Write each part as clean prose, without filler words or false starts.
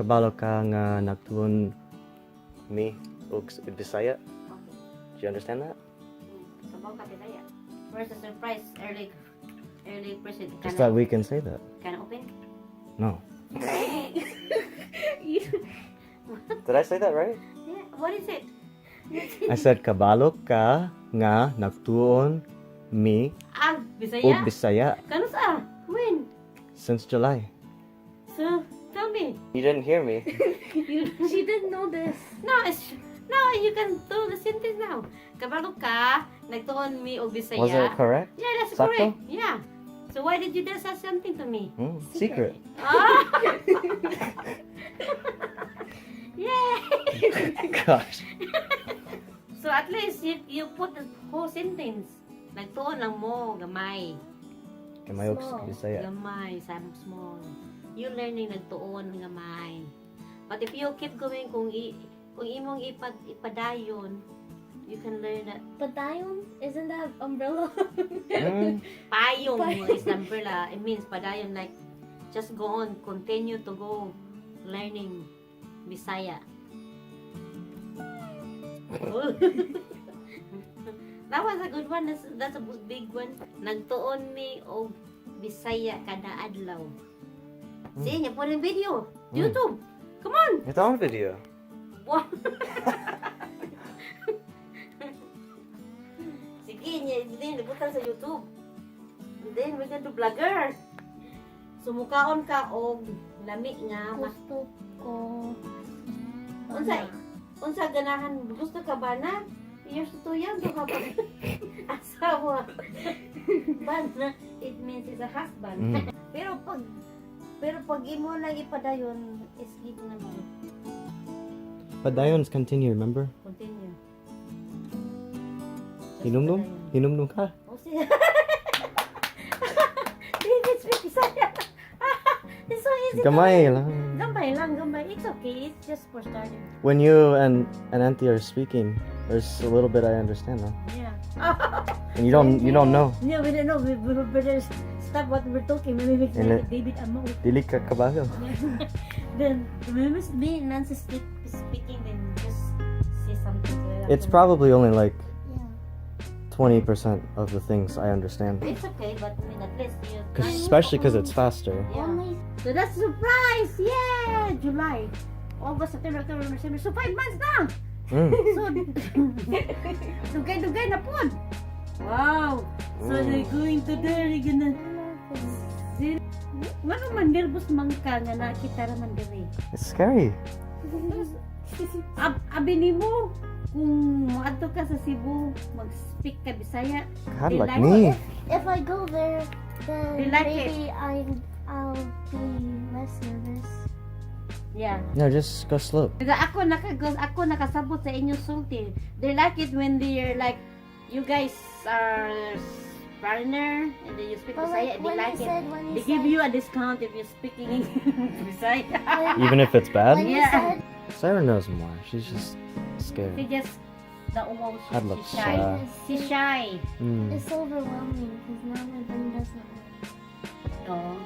kabalo ka nga nagtuon mi og Bisaya. Okay. Do you understand that? Kabaw ka Bisaya. Where's the surprise? Early person. Just that we can say that. Can I open? No. Did I say that right? Yeah. What is it? I said kabalo ka nga nagtuon mi Bisaya. og Bisaya Kano sa? When? since July. So, tell me. You didn't hear me. She didn't know this. No, you can do the sentence now. Kabalo ka, nagtuon mi og Bisaya. Was it correct? Yeah, that's Sakto? correct. Yeah. So why did you just say something to me? Secret. Ah! Yay! Gosh. So at least you put the whole sentence. Nagtuon lang mo, gamay. Kamay og Small. Bisaya. Gamay, some small. You learning nagtuon, gamay. But if you keep going, kung imong ipadayon, you can learn that. Padayon? Isn't that umbrella? Payong is the umbrella. It means padayon, like, just go on, continue to go learning Bisaya. That was a good one. That's a big one. Nagtuon mi og Bisaya kada adlaw. See, niya po ng video. YouTube. Come on. It's on video. Wow. Sige, niya din libutan sa YouTube. And then we're going to vlogger. Sumukaon ka og lami nga. Gusto ko. Unsa ganahan gusto ka ba na? Years to young ka ba? Asawa. Bana, it means it's a husband. Pero pag imo lang ipadayon is give naman. Padayons continue, remember? Continue. Hinumdum? Hinumdum ka? Oh, siya. David speak Bisaya. It's so easy. Gamay lang. Gambay lang, gambay. It's okay. It's just for starting. When you and Auntie are speaking, there's a little bit I understand though. Yeah. And you don't know. No, we don't know. We better stop what we're talking. Maybe we can And make David Amo. Dili ka kabayo. Then, remember me, Nancy speaking, then just say something to her. It's probably only like Yeah. 20% of the things I understand. It's okay, but I mean, at least you. Especially because it's faster. Yeah. Only So that's a surprise! Yeah! July, August, September, October, November, December. So 5 months na! So, dugay-dugay na po. Wow! So they're going to there, they're gonna... Ano man, nervous man ka nga nakita naman diri. It's scary. Abi ni mo, kung maadto ka sa Cebu, mag-speak ka Bisaya. God, They like like me. if I go there, then They like maybe I'll be less nervous. Yeah. No, just go slow. Ako nakasabot sa inyo sulti. They like it when they're like, you guys are foreigner and then you speak But Bisaya. like They like it. when They you give said, you a discount if you're speaking Bisaya. Even if it's bad? when you Yeah. said Sarah knows more. She's just She scared. just the uwaw. That looks She's shy. She's shy. it's overwhelming because now my brain doesn't work. No,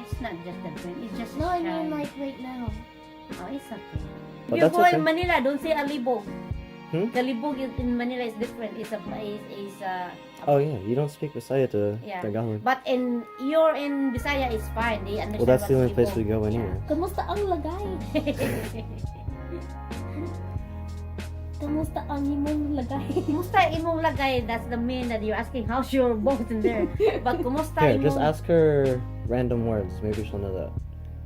it's not just the brain. It's just No, I shy. mean like right now. Oh, it's okay. But You that's go okay. in Manila, don't say alibog. Hmm? In Manila is different. It's a Oh yeah, you don't speak Bisaya to Yeah. Tagalog. but you're in Bisaya is fine. They understand. Well, that's the only what's place we libog. go anyway. Kamusta ang lagay? Kamusta ang imong lagay? Kumusta imong lagay? That's the mean that you're asking. How's your boat in there? But kumusta Here, imong... just ask her random words. Maybe she'll know that.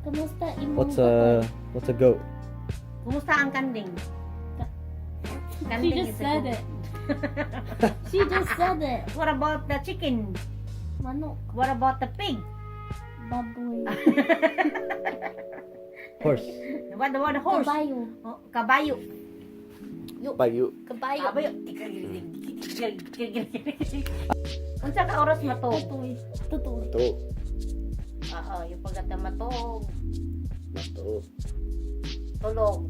Kamusta imong What's a goat? Kumusta ang kanding? She Kanding just is a said goat. it. She just said it. What about the chicken? Manok. What about the pig? Baboy. Horse. What about the horse? Kabayo. Oh, kabayo. Bayu. Kabayo. Kabayo. Unsa ka oras matog? Tutoy. Tutoy. To. Oo, yung pagkata matog. Mato. Tulog.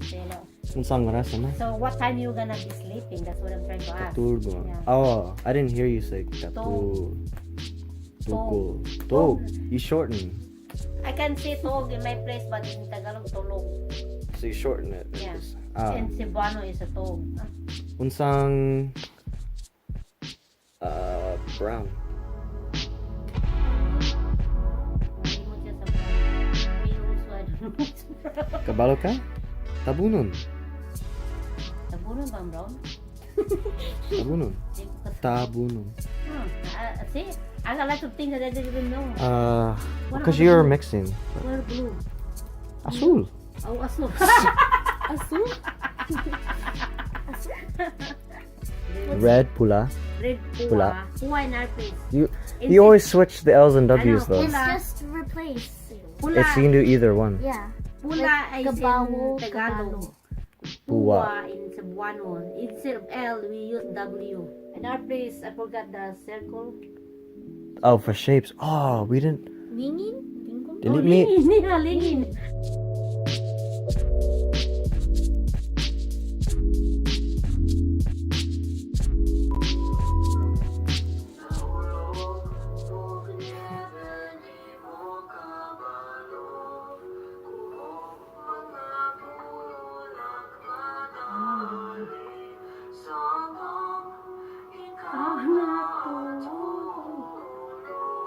You know. Unsang oras na? So what time you gonna be sleeping? That's what I'm trying to ask. Katurgo. Yeah. Oh, I didn't hear you say katu. Tugo. Tog. You shorten. I can say tog in my place, but in Tagalog, tulog. So you shorten it. Yeah. Ah. And Cebuano is a tog. Unsang brown. Malimot siya sa brown. Pero also, I don't know what's brown. Kabalo ka? Tabunon. Tabunan ba ang brown? Tabunon. Hindi ko kasi- Tabunon. See, I got lots of things that I didn't even know. Because you're mixing. What blue? Azul. Oh, aso. Asu? Red, pula. Red Pula. pula. Pula in our place. You always switch the L's and W's know, though. It's Pula. just replace. Pula. It's you can do either one. Yeah. Pula is Gabawo, in Tagalog. Puwa. In Cebuano. Instead of L, we use W. In our place, I forgot the circle. Oh, for shapes. Oh, we didn't. Lingin? Lingkong? Didn't me. Yeah, lingin.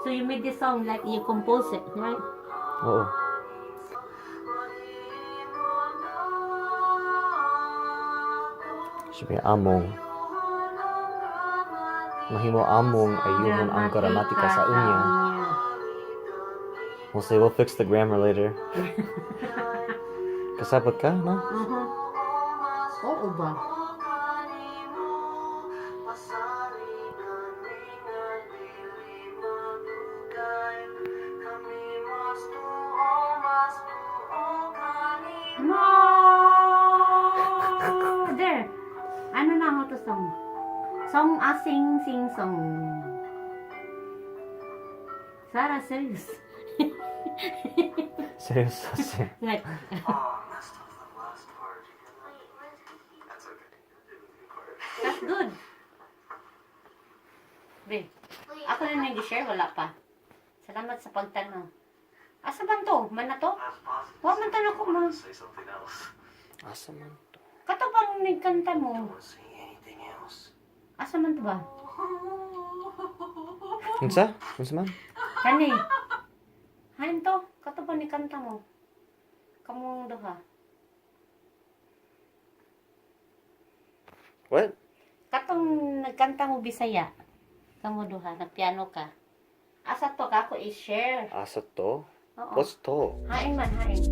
So you made this song like you compose it, right? Oo. Sabi among. Mahimo among ayuhon ang gramatika sa unya. We'll say we'll fix the grammar later. Kasabot ka, no? Oo ba? There. Ano na ako to song? Song asing sing song. Sarah, serious. Seryoso. Like, that's good. Be, ako na nag-share, wala pa. Salamat sa pagtanong. Asa ba to? Man na to? Wa man tanong ko, ma. Asa man to? Kato bang nagkanta mo? Asa man to ba? Unsa? Unsa man? Kani. Hain to. Kato bang nagkanta mo? Kamong duha. What? Katong nagkanta mo Bisaya. Kamo duha, nagpiano ka. Asa to ka ako i-share. Asa to? Oo. What's to? Hain man, hain.